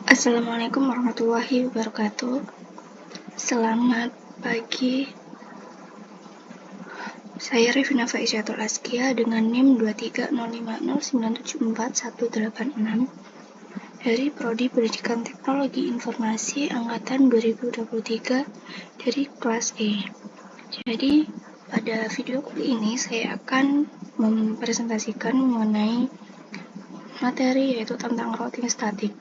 Assalamualaikum warahmatullahi wabarakatuh. Selamat pagi. Saya Revina Faisyatul Askia dengan NIM 23050974186 dari Prodi Pendidikan Teknologi Informasi Angkatan 2023 dari kelas E. Jadi, pada video kali ini saya akan mempresentasikan mengenai materi yaitu tentang routing statik.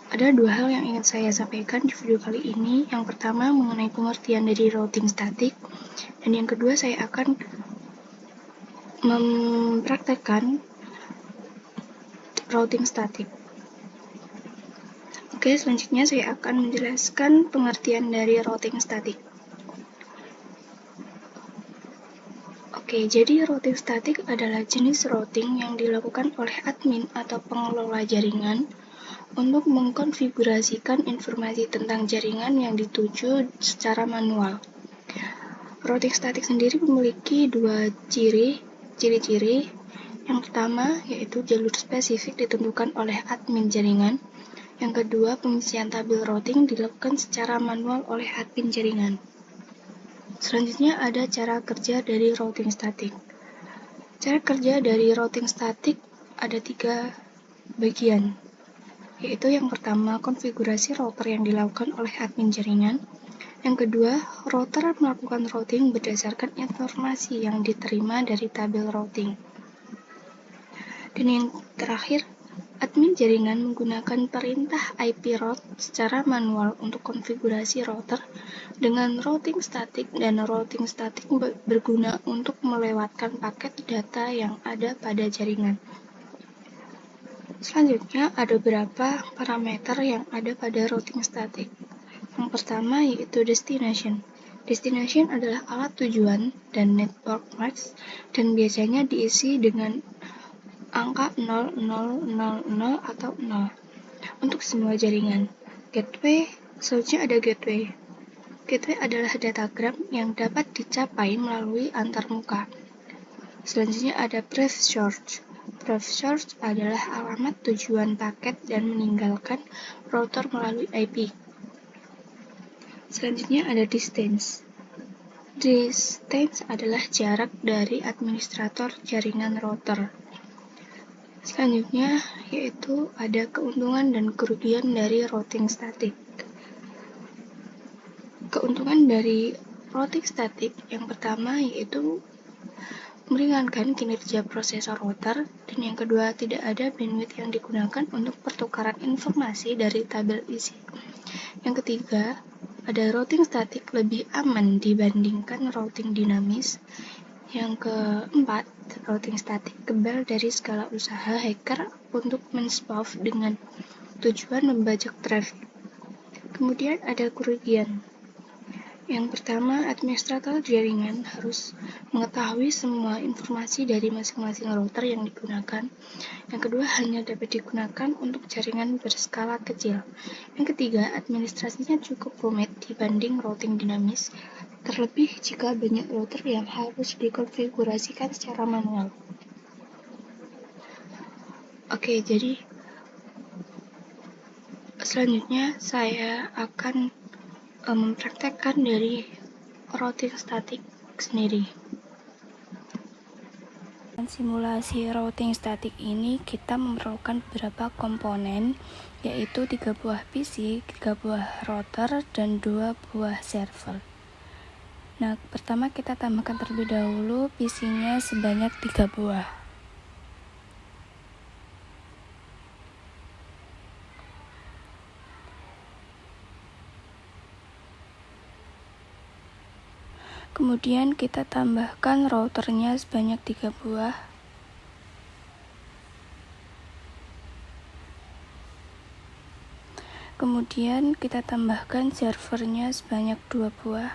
Ada dua hal yang ingin saya sampaikan di video kali ini. Yang pertama mengenai pengertian dari routing statik, dan yang kedua saya akan mempraktekkan routing statik. Oke, selanjutnya saya akan menjelaskan pengertian dari routing statik. Oke, jadi routing statik adalah jenis routing yang dilakukan oleh admin atau pengelola jaringan untuk mengkonfigurasikan informasi tentang jaringan yang dituju secara manual. Routing statik sendiri memiliki dua ciri-ciri. Yang pertama yaitu jalur spesifik ditentukan oleh admin jaringan. Yang kedua, pengisian tabel routing dilakukan secara manual oleh admin jaringan. Selanjutnya ada cara kerja dari routing statik. Cara kerja dari routing statik ada 3 bagian, yaitu yang pertama konfigurasi router yang dilakukan oleh admin jaringan. Yang kedua, router melakukan routing berdasarkan informasi yang diterima dari tabel routing. Dan yang terakhir, admin jaringan menggunakan perintah IP route secara manual untuk konfigurasi router dengan routing statik, dan routing statik berguna untuk melewatkan paket data yang ada pada jaringan. Selanjutnya, ada beberapa parameter yang ada pada routing statik. Yang pertama yaitu destination. Destination adalah alat tujuan dan network mask, dan biasanya diisi dengan angka 0000 atau 0 untuk semua jaringan. Gateway, selanjutnya ada gateway. Gateway adalah datagram yang dapat dicapai melalui antarmuka. Selanjutnya ada brief source. Brief source adalah alamat tujuan paket dan meninggalkan router melalui IP. Selanjutnya ada distance. Distance adalah jarak dari administrator jaringan router. Selanjutnya yaitu ada keuntungan dan kerugian dari routing statik. Keuntungan dari routing statik yang pertama yaitu meringankan kinerja prosesor router, dan yang kedua tidak ada bandwidth yang digunakan untuk pertukaran informasi dari tabel isi. Yang ketiga, ada routing statik lebih aman dibandingkan routing dinamis. Yang keempat, routing statik kebal dari segala usaha hacker untuk men-spoof dengan tujuan membajak traffic. Kemudian ada kerugian. Yang pertama, administrator jaringan harus mengetahui semua informasi dari masing-masing router yang digunakan. Yang kedua, hanya dapat digunakan untuk jaringan berskala kecil. Yang ketiga, administrasinya cukup rumit dibanding routing dinamis, terlebih jika banyak router yang harus dikonfigurasikan secara manual. Oke, jadi selanjutnya saya akan mempraktekkan dari routing statik sendiri. Simulasi routing statik ini kita memerlukan beberapa komponen, yaitu 3 buah PC, 3 buah router, dan 2 buah server. Nah, pertama kita tambahkan terlebih dahulu PC-nya sebanyak 3 buah. Kemudian kita tambahkan routernya sebanyak 3 buah. Kemudian kita tambahkan servernya sebanyak 2 buah.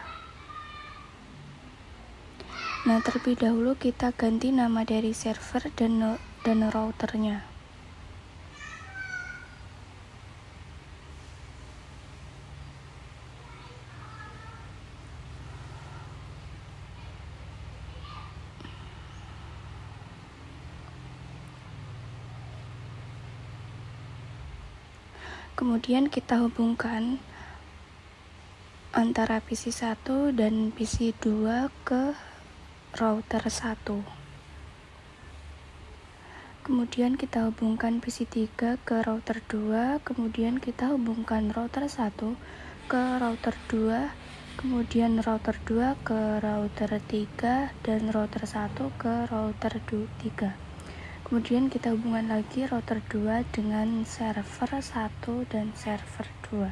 Nah, terlebih dahulu kita ganti nama dari server dan routernya. Kemudian kita hubungkan antara PC 1 dan PC 2 ke router 1. Kemudian kita hubungkan PC 3 ke router 2, kemudian kita hubungkan router 1 ke router 2, kemudian router 2 ke router 3, dan router 1 ke router 3. Kemudian kita hubungkan lagi router 2 dengan server 1 dan server 2.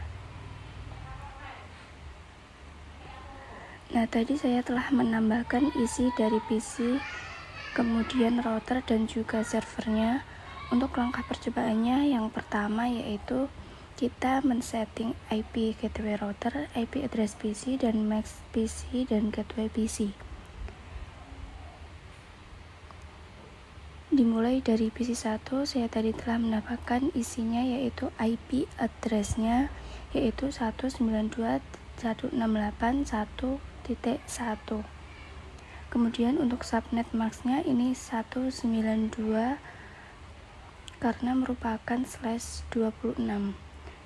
Nah, tadi saya telah menambahkan isi dari PC, kemudian router dan juga servernya. Untuk langkah percobaannya, yang pertama yaitu kita men-setting IP gateway router, IP address PC, dan MAC PC, dan gateway PC. Dimulai dari PC 1, saya tadi telah menambahkan isinya yaitu IP address-nya yaitu 192.168.1.1. Kemudian untuk subnet mask-nya ini 192 karena merupakan /26.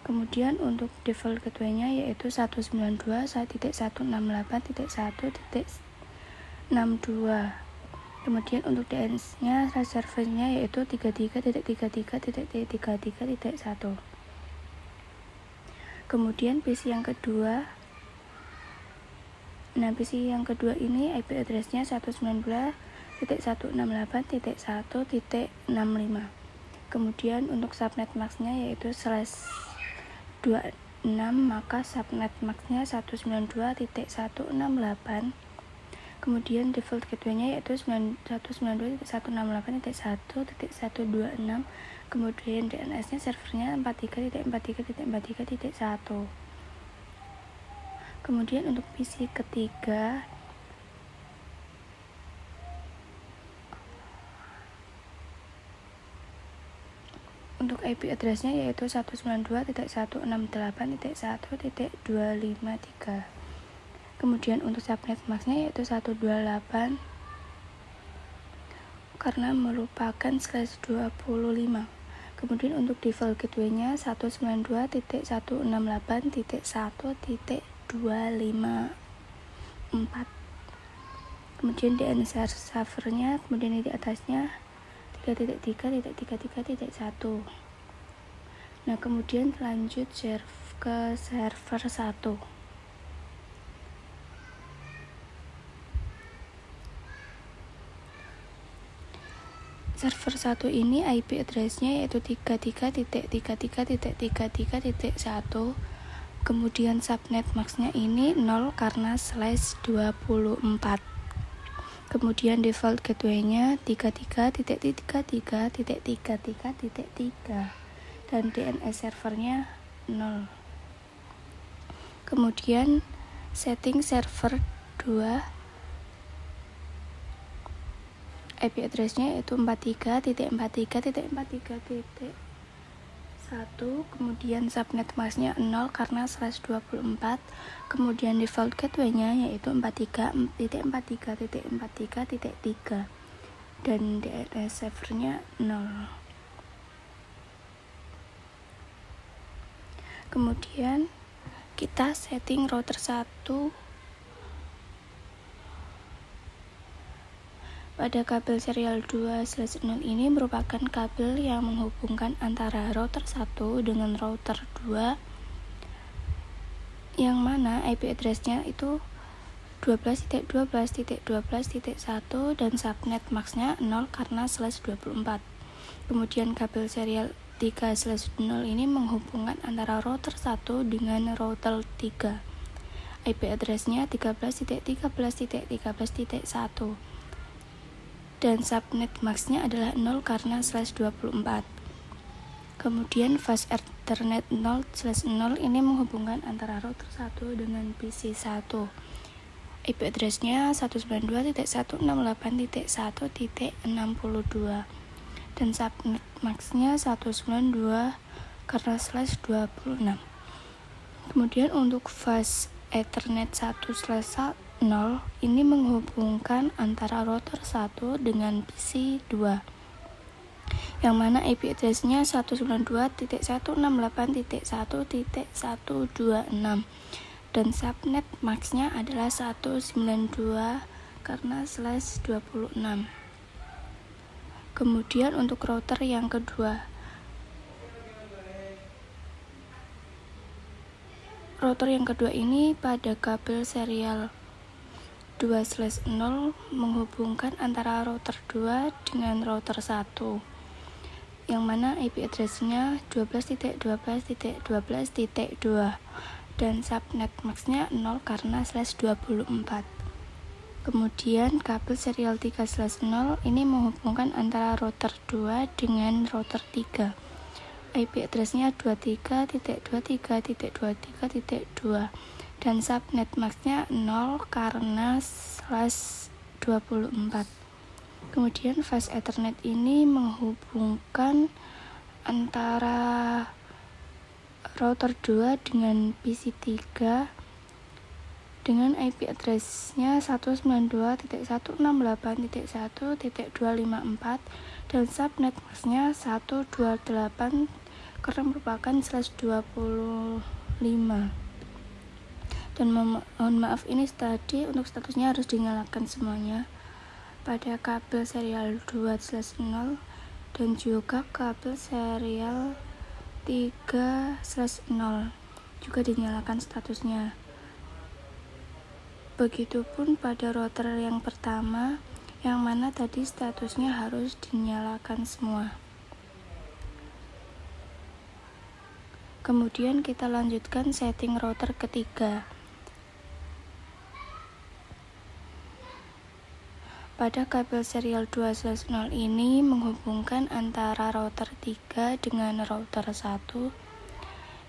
Kemudian untuk default gateway-nya yaitu 192.168.1.62. Kemudian untuk DNS-nya servernya yaitu 33.33.33.1. Kemudian PC yang kedua. Nah, PC yang kedua ini IP address-nya 192.168.1.65. Kemudian untuk subnet mask-nya yaitu /26, maka subnet mask-nya 192.168. Kemudian default gateway-nya yaitu 192.168.1.126. Kemudian DNS-nya servernya 43.43.43.1. Kemudian untuk PC ketiga, untuk IP address-nya yaitu 192.168.1.253. Kemudian untuk subnet mask-nya yaitu 128 karena merupakan /25. Kemudian untuk default gateway-nya 192.168.1.254. Kemudian DNS servernya, kemudian di atasnya 3.3.3.3.1. Nah, kemudian lanjut ke server 1. Server 1 ini IP address-nya yaitu 33.33.33.1. Kemudian subnet mask-nya ini 0 karena /24. Kemudian default gateway-nya 33.33.33.3 dan DNS servernya 0. Kemudian setting server 2, IP address-nya yaitu 43.43.43.1. Kemudian subnet mask-nya 0 karena /24. Kemudian default gateway-nya yaitu 43.43.43.3 dan DNS servernya 0. Kemudian kita setting router 1 pada kabel serial 2/0. Ini merupakan kabel yang menghubungkan antara router 1 dengan router 2, yang mana IP address-nya itu 12.12.12.1 dan subnet mask-nya 0 karena /24. Kemudian kabel serial 3/0 ini menghubungkan antara router 1 dengan router 3. IP address-nya 13.13.13.1 dan subnet mask-nya adalah 0 karena /24. Kemudian fast Ethernet 0/0 ini menghubungkan antara router 1 dengan PC 1. IP address-nya 192.168.1.62 dan subnet mask-nya 192 karena /26. Kemudian untuk fast Ethernet 1/0 ini menghubungkan antara router 1 dengan PC 2. yang mana IP address-nya 192.168.1.126 dan subnet max-nya adalah 192 karena /26. Kemudian untuk router yang kedua, ini pada kabel serial 2/0 menghubungkan antara router 2 dengan router 1, yang mana IP address-nya 12.12.12.2 dan subnet max-nya 0 karena /24. Kemudian kabel serial 3/0 ini menghubungkan antara router 2 dengan router 3. IP address-nya 23.23.23.2 dan subnet max-nya 0 karena /24. Kemudian fast ethernet ini menghubungkan antara router 2 dengan PC 3 dengan IP address-nya 192.168.1.254 dan subnet max-nya 128 karena merupakan /25. Dan mohon maaf, ini tadi untuk statusnya harus dinyalakan semuanya pada kabel serial 2/0 dan juga kabel serial 3/0 juga dinyalakan statusnya. Begitupun pada router yang pertama, yang mana tadi statusnya harus dinyalakan semua. Kemudian kita lanjutkan setting router ketiga. Pada kabel serial 2/0 ini menghubungkan antara router 3 dengan router 1,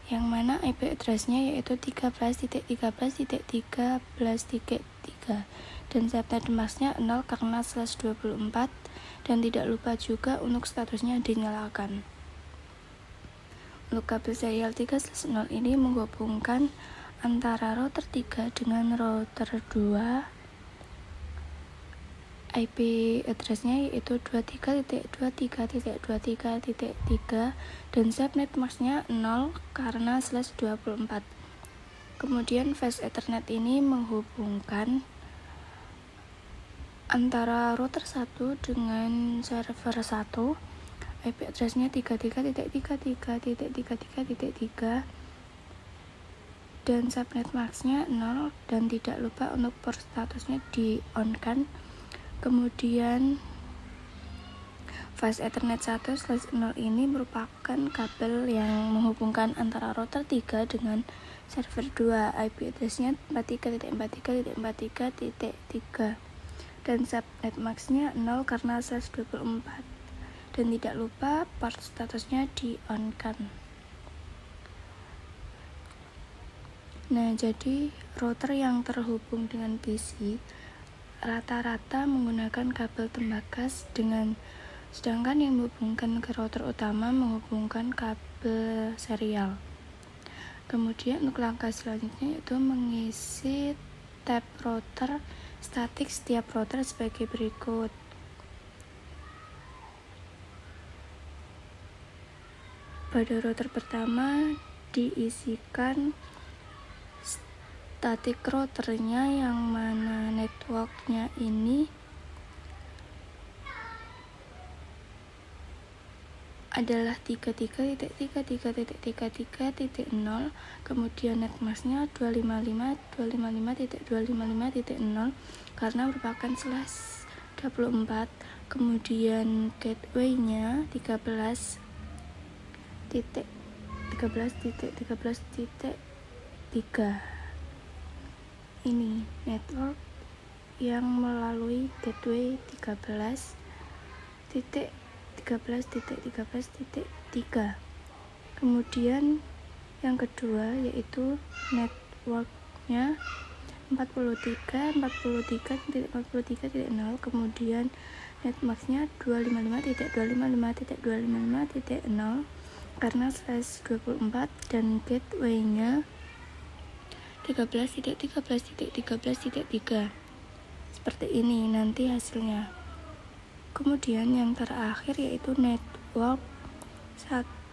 yang mana IP address-nya yaitu 13.13.13.3 dan subnet max-nya 0 karena /24 dan tidak lupa juga untuk statusnya dinyalakan. Untuk kabel serial 3/0 ini menghubungkan antara router 3 dengan router 2. IP address-nya yaitu 23.23.23.3 dan subnet max-nya 0 karena /24. Kemudian fast ethernet ini menghubungkan antara router 1 dengan server 1. IP address-nya 33.33.33.3 dan subnet max-nya 0 dan tidak lupa untuk port statusnya di-on-kan. Kemudian fast ethernet 1/0 ini merupakan kabel yang menghubungkan antara router 3 dengan server 2. IP address-nya 43.43.43.3 dan subnet max-nya 0 karena /24 dan tidak lupa port statusnya di-on-kan. Nah, jadi router yang terhubung dengan PC rata-rata menggunakan kabel tembagas sedangkan yang menghubungkan ke router utama menghubungkan kabel serial. Kemudian untuk langkah selanjutnya yaitu mengisi tab router statik setiap router sebagai berikut. Pada router pertama diisikan static routernya, yang mana networknya ini adalah 33.33.33.0, kemudian net max-nya 255.255.255.0 karena merupakan /24, kemudian gateway-nya 13.13.13.3. Ini network yang melalui gateway 13.13.13.3. Kemudian yang kedua yaitu networknya 43.43.43.0, kemudian net max-nya 255.255.255.0 karena /24 dan gateway-nya 13.13.13.3. Seperti ini nanti hasilnya. Kemudian yang terakhir yaitu network network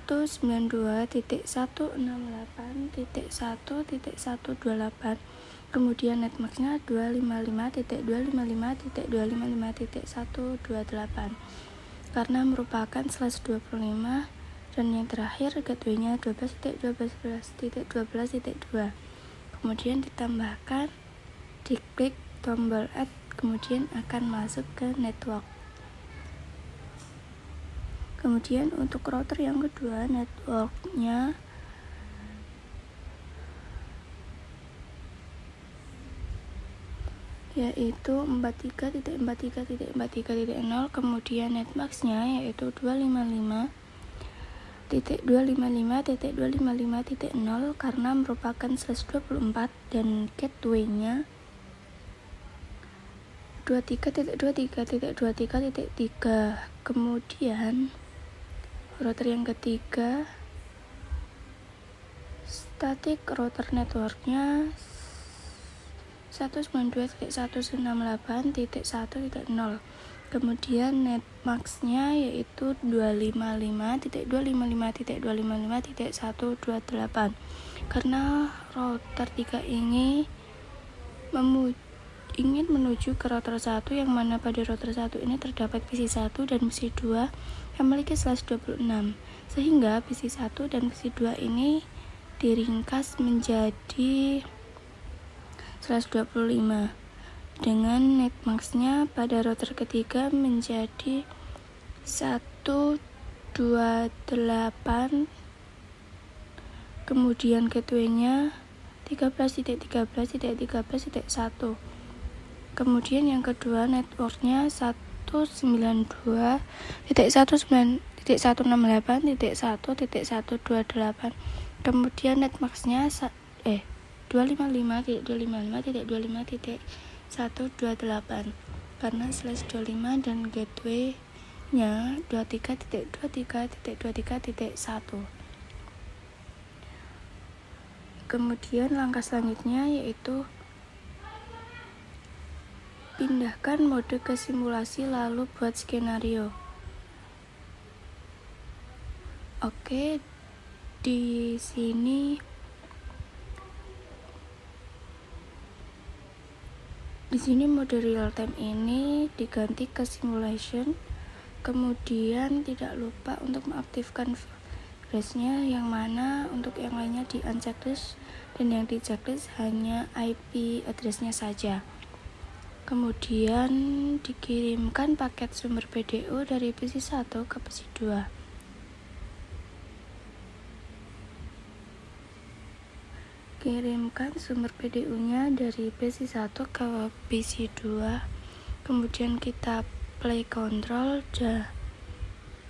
192.168.1.128, kemudian netmaxnya 255.255.255.128 karena merupakan slash 25, dan yang terakhir gateway-nya 12.12.12.12.2. Kemudian ditambahkan, diklik tombol add, kemudian akan masuk ke network. Kemudian untuk router yang kedua, networknya yaitu 43.43.43.0, kemudian netmaxnya yaitu 255.255.255.0 karena merupakan slash 24, dan gateway-nya 23.23.23.3. Kemudian router yang ketiga, static router networknya 192.168.1.0, kemudian netmaxnya yaitu 255.255.255.128 karena router 3 ini ingin menuju ke router 1, yang mana pada router 1 ini terdapat PC1 dan PC2 yang memiliki slash 26, sehingga PC1 dan PC2 ini diringkas menjadi slash 25 dengan netmaxnya pada router ketiga menjadi 128, kemudian gateway-nya 13.13.13.1. Kemudian yang kedua, networknya 192.168.1.128, kemudian netmaxnya 255.255.255.128 karena slash 25 dan gateway-nya 23.23.23.1. Kemudian langkah selanjutnya yaitu pindahkan mode ke simulasi lalu buat skenario. Oke, di sini mode real time ini diganti ke simulation. Kemudian tidak lupa untuk mengaktifkan flashnya, yang mana untuk yang lainnya di unchecklist, dan yang di checklist hanya IP address-nya saja. Kemudian dikirimkan paket sumber PDU dari PC1 ke PC2. Kirimkan sumber PDU-nya dari PC1 ke PC2. Kemudian kita play control.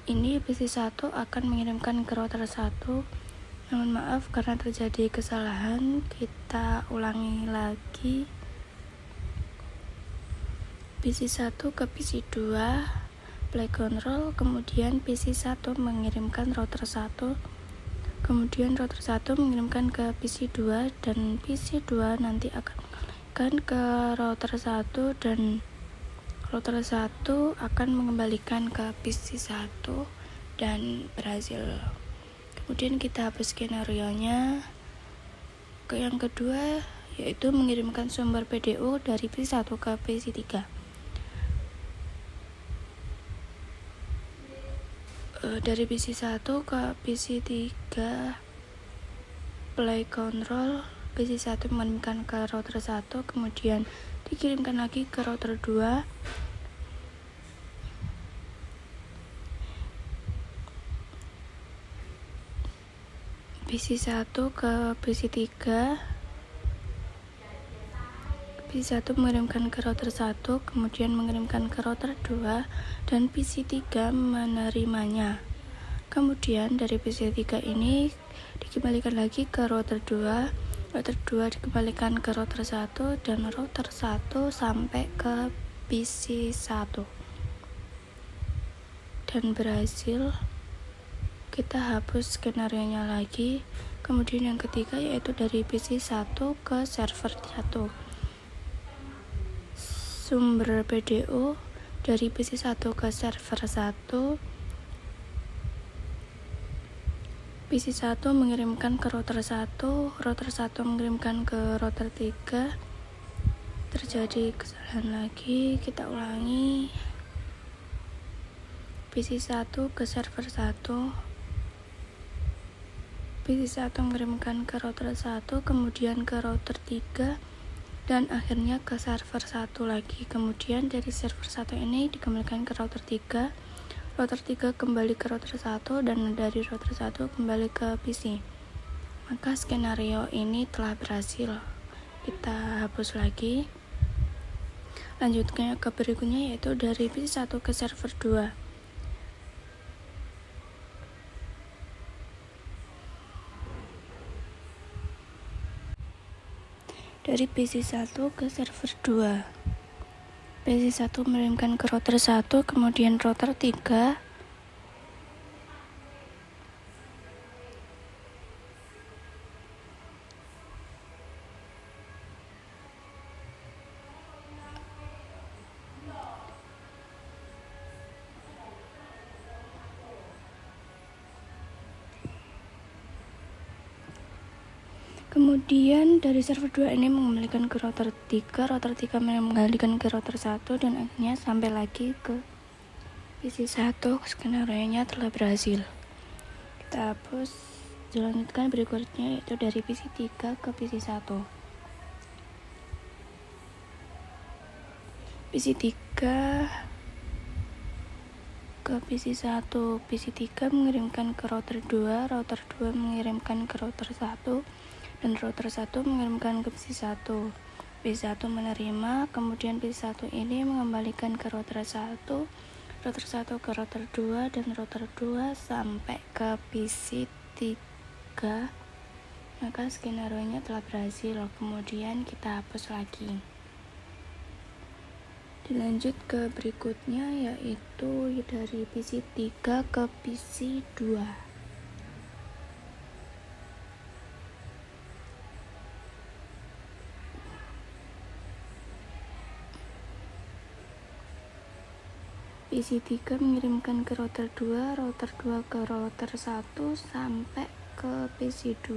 Ini PC1 akan mengirimkan ke router 1. Namun maaf karena terjadi kesalahan, kita ulangi lagi. PC1 ke PC2, play control, kemudian PC1 mengirimkan router 1, kemudian router 1 mengirimkan ke PC2, dan PC2 nanti akan ke router 1, dan router 1 akan mengembalikan ke PC1 dan berhasil. Kemudian kita hapus skenario-nya. Ke yang kedua yaitu mengirimkan sumber PDU dari PC1 ke PC3. Dari PC1 ke PC3, play control, PC1 mengirimkan ke router 1, kemudian dikirimkan lagi ke router 2. PC1 ke PC3, PC1 mengirimkan ke router 1, kemudian mengirimkan ke router 2, dan PC3 menerimanya. Kemudian dari PC3 ini dikembalikan lagi ke router 2, router 2 dikembalikan ke router 1, dan router 1 sampai ke PC1 dan berhasil. Kita hapus skenario-nya lagi. Kemudian yang ketiga yaitu dari PC1 ke server 1. Sumber PDU dari PC1 ke server 1 PC1 mengirimkan ke router 1 mengirimkan ke router 3. Terjadi kesalahan lagi, kita ulangi. PC1 ke server 1, PC1 mengirimkan ke router 1, kemudian ke router 3, dan akhirnya ke server 1 lagi. Kemudian dari server 1 ini dikembalikan ke router 3, router 3 kembali ke router 1, dan dari router 1 kembali ke PC. Maka skenario ini telah berhasil. Kita hapus lagi. Lanjutnya ke berikutnya, yaitu dari PC1 ke server 2. Dari PC1 ke server 2. PC1 mengirimkan ke router 1, kemudian router 3, kemudian dari server 2 ini mengembalikan ke router 3, router 3 mengembalikan ke router 1, dan akhirnya sampai lagi ke PC1. Skenario-nya telah berhasil. Kita hapus, dilanjutkan berikutnya, yaitu dari PC3 ke PC1. PC3 ke PC1. PC3 mengirimkan ke router 2, router 2 mengirimkan ke router 1, dan router 1 mengirimkan ke PC1. PC1 menerima, kemudian PC1 ini mengembalikan ke router 1, router 1 ke router 2, dan router 2 sampai ke PC3. Maka skenario-nya telah berhasil. Kemudian kita hapus lagi. Dilanjut ke berikutnya, yaitu dari PC3 ke PC2. PC3 mengirimkan ke router 2, router 2 ke router 1 sampai ke PC2.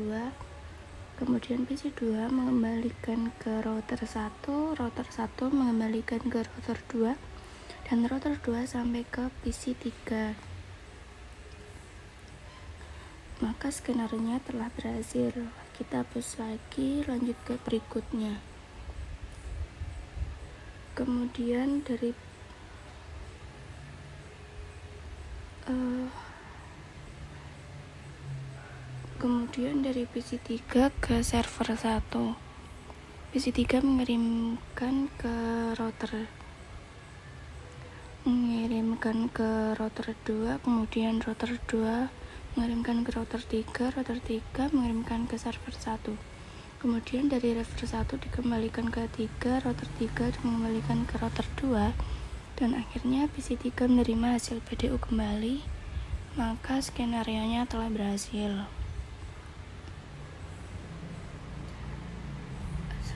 Kemudian PC2 mengembalikan ke router 1, router 1 mengembalikan ke router 2, dan router 2 sampai ke PC3. Maka skenario-nya telah berhasil. Kita hapus lagi, lanjut ke berikutnya. Kemudian dari PC3 ke server 1. PC3 mengirimkan ke router 2, kemudian router 2 mengirimkan ke router 3, router 3 mengirimkan ke server 1. Kemudian dari server 1 dikembalikan ke 3, router 3 mengembalikan ke router 2, dan akhirnya PC3 menerima hasil PDU kembali. Maka skenario-nya telah berhasil.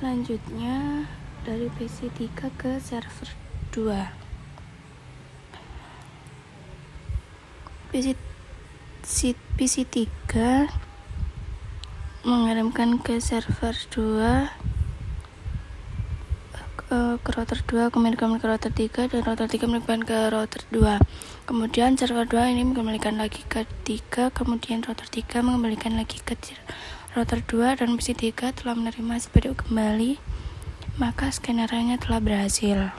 Selanjutnya dari PC3 ke server 2. PC3 mengirimkan ke server 2, ke router 2, kemudian ke router 3, dan router 3 mengirimkan ke router 2. Kemudian server 2 ini mengembalikan lagi ke 3, kemudian router 3 mengembalikan lagi ke router 2, dan PC3 telah menerima PDU kembali. Maka skenario-nya telah berhasil.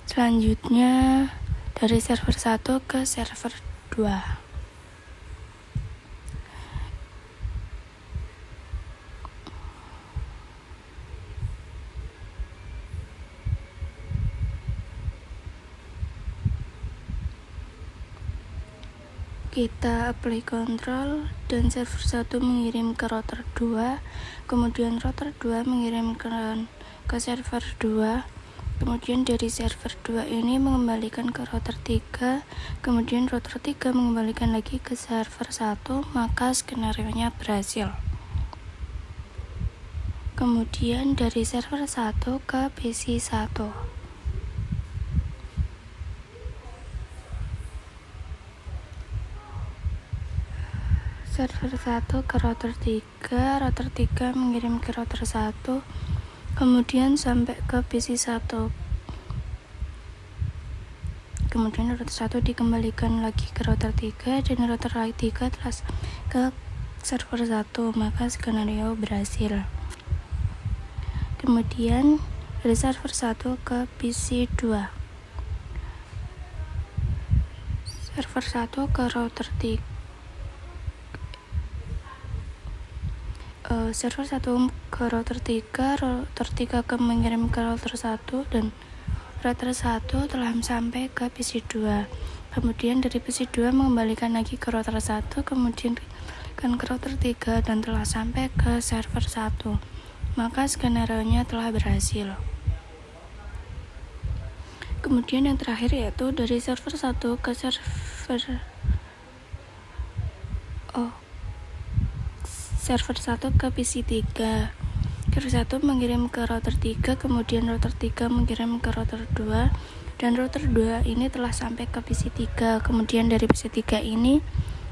Selanjutnya dari server 1 ke server 2. Kita apply control, dan server 1 mengirim ke router 2, kemudian router 2 mengirimkan ke server 2, kemudian dari server 2 ini mengembalikan ke router 3, kemudian router 3 mengembalikan lagi ke server 1, maka skenario-nya berhasil. Kemudian dari server 1 ke PC1. server 1 ke router 3 mengirim ke router 1, kemudian sampai ke PC 1. Kemudian router 1 dikembalikan lagi ke router 3 dan router 3 telah ke server 1, maka skenario berhasil. Kemudian dari server 1 ke PC 2. Server 1 ke router 3. Server 1 ke router 3 ke mengirim ke router 1 dan router 1 telah sampai ke PC 2. Kemudian dari PC 2 mengembalikan lagi ke router 1, kemudian ke router 3 dan telah sampai ke server 1. Maka skenario-nya telah berhasil. Kemudian yang terakhir yaitu dari server 1 ke server 1 ke PC 3. Server 1 mengirim ke router 3, kemudian router 3 mengirim ke router 2, dan router 2 ini telah sampai ke PC 3. Kemudian dari PC 3 ini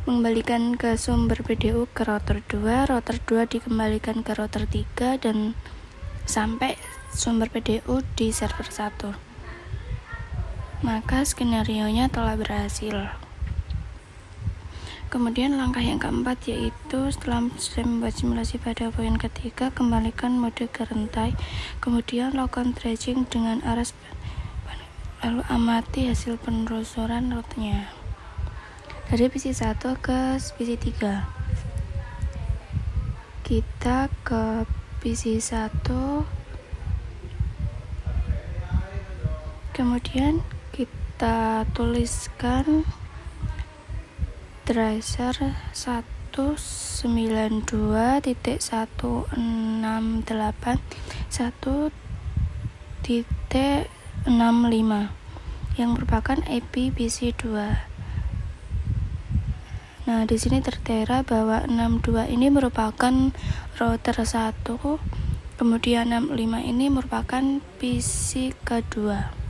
mengembalikan ke sumber PDU ke router 2, router 2 dikembalikan ke router 3 dan sampai sumber PDU di server 1. Maka skenario-nya telah berhasil. Kemudian langkah yang keempat yaitu setelah membuat simulasi pada poin ketiga, kembalikan mode ke rantai, kemudian lakukan tracing dengan aras, lalu amati hasil penelusuran route-nya dari PC 1 ke PC 3. Kita ke PC 1, kemudian kita tuliskan tracer 192.168.1.65 yang merupakan IP PC 2. Nah, di sini tertera bahwa 62 ini merupakan router 1, kemudian 65 ini merupakan PC kedua.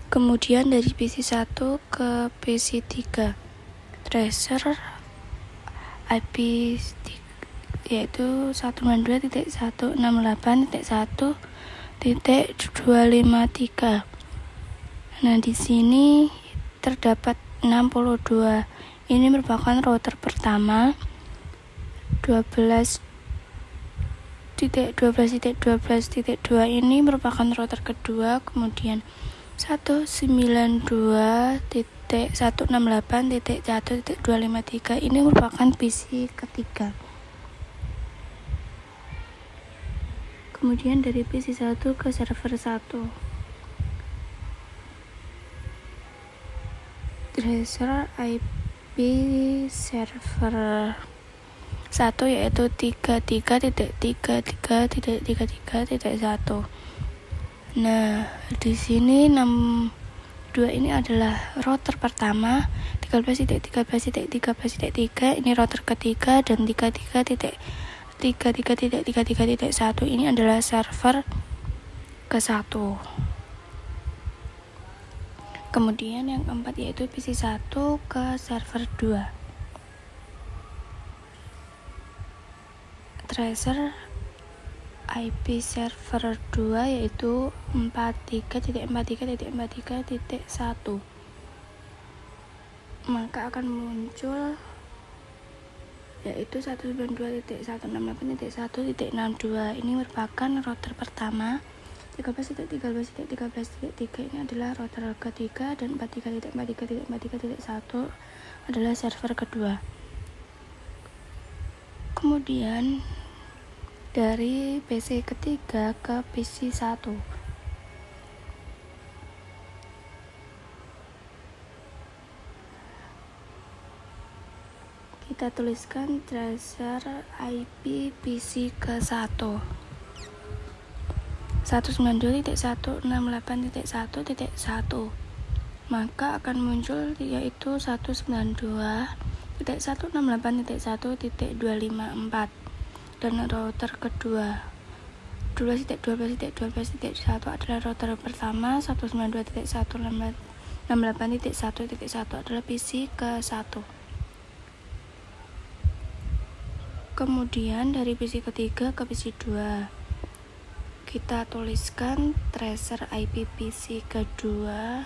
Kemudian dari PC 1 ke PC 3, tracer IP yaitu 192.168.1.253. Nah, di sini terdapat 62. Ini merupakan router pertama. 12.12.12.2 ini merupakan router kedua, kemudian 192.168.1.253 ini merupakan PC ketiga. Kemudian dari PC 1 ke server 1, tracer IP server 1 yaitu 33.33.33.1. Nah, di sini 62 ini adalah router pertama, 13.13.13.3 ini router ketiga, dan 33.33.33.1 ini adalah server ke-1. Kemudian yang keempat yaitu PC 1 ke server 2. Tracer IP server 2 yaitu 43.43.43.1. Maka akan muncul yaitu 192.168.1.62. Ini merupakan router pertama. 13.13.13.3 ini adalah router ketiga, dan 43.43.43.1 adalah server kedua. Kemudian dari PC ketiga ke PC 1, kita tuliskan tracer IP PC ke-1 192.168.1.1, maka akan muncul yaitu 192.168.1.254 dan router kedua. 12.12.12.1 adalah router pertama, 192.168.1 adalah PC ke-1. Kemudian dari PC ketiga ke PC 2, kita tuliskan tracer IP PC kedua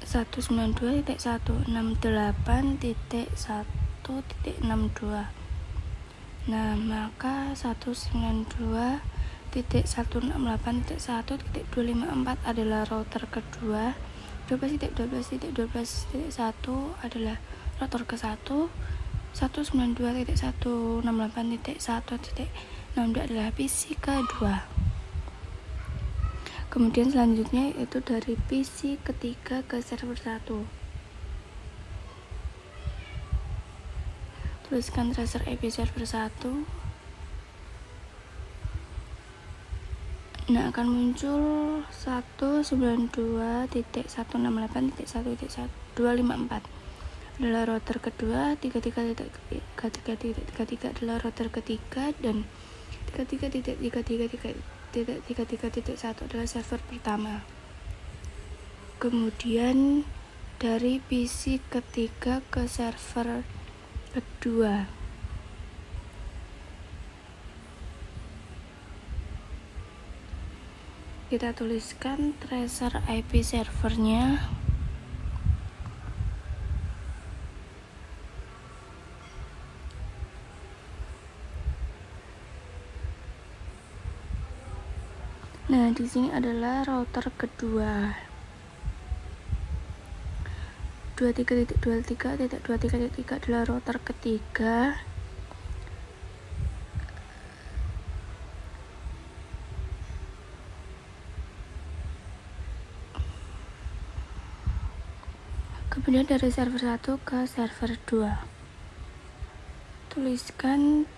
(192.168.1.62). Nah, maka 192.168.1.254 adalah router kedua, 12.12.12.1 adalah router ke-1, 192.168.1.62 adalah PC kedua. Kemudian selanjutnya yaitu dari PC ketiga ke server 1. Tuliskan tracer IP server 1. Nah, akan muncul 192.168.1.254 adalah router kedua, 33.33.33 adalah router ketiga, dan 33.33.33.1 adalah server pertama. Kemudian dari PC ketiga ke server kedua, kita tuliskan tracer IP servernya. Nah, di sini adalah router kedua, 23.23.23 adalah router ketiga, kemudian dari server 1 ke server 2, tuliskan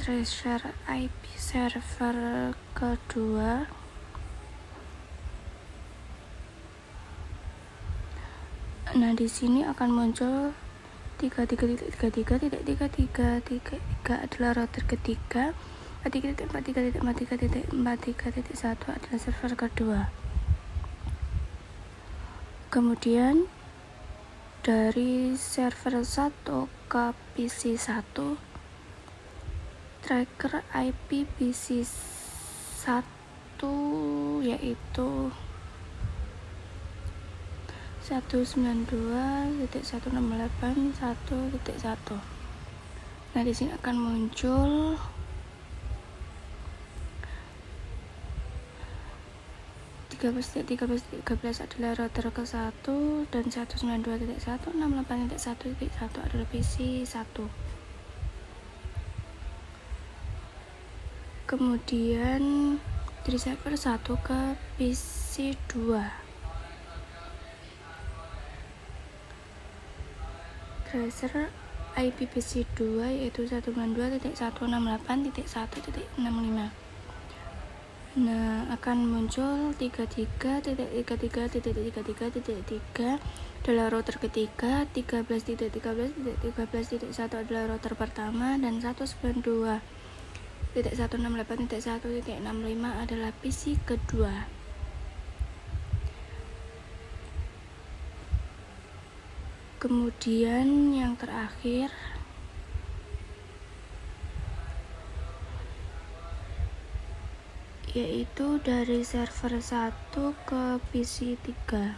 tracer IP server kedua. Nah, di sini akan muncul 33.33.33 adalah router ketiga, 43.43.43.41 adalah server kedua. Kemudian dari server 1 ke PC 1, tracker IP PC 1 yaitu 192.168.1.1. Nah, di sini akan muncul 13 adalah router ke-1 dan 192.168.1.1 adalah PC 1. Kemudian dari server 1 ke PC 2, tracer IP PC 2 yaitu 192.168.1.65. Nah, akan muncul 33.33.33.3 adalah router ketiga, 13.13.13.1 adalah router pertama, dan 192.168.1.65 adalah PC kedua. Kemudian yang terakhir yaitu dari server 1 ke PC 3.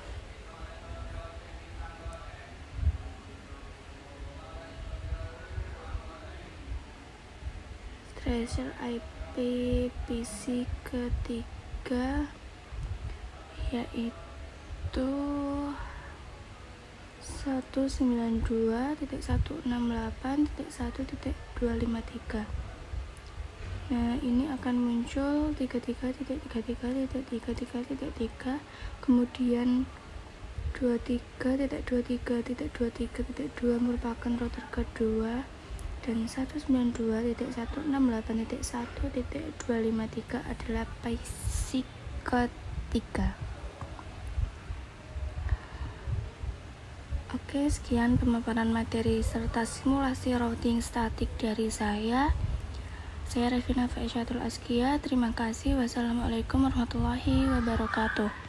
Tracer IP PC ketiga yaitu 192.168.1.253. Nah, ini akan muncul 33.33.33.3, kemudian 23.23.23.2 merupakan router kedua, dan 192.168.1.253 adalah psikotika. Oke, sekian pemaparan materi serta simulasi routing statik dari saya. Saya Revina Faisyatul Askia. Terima kasih. Wassalamualaikum warahmatullahi wabarakatuh.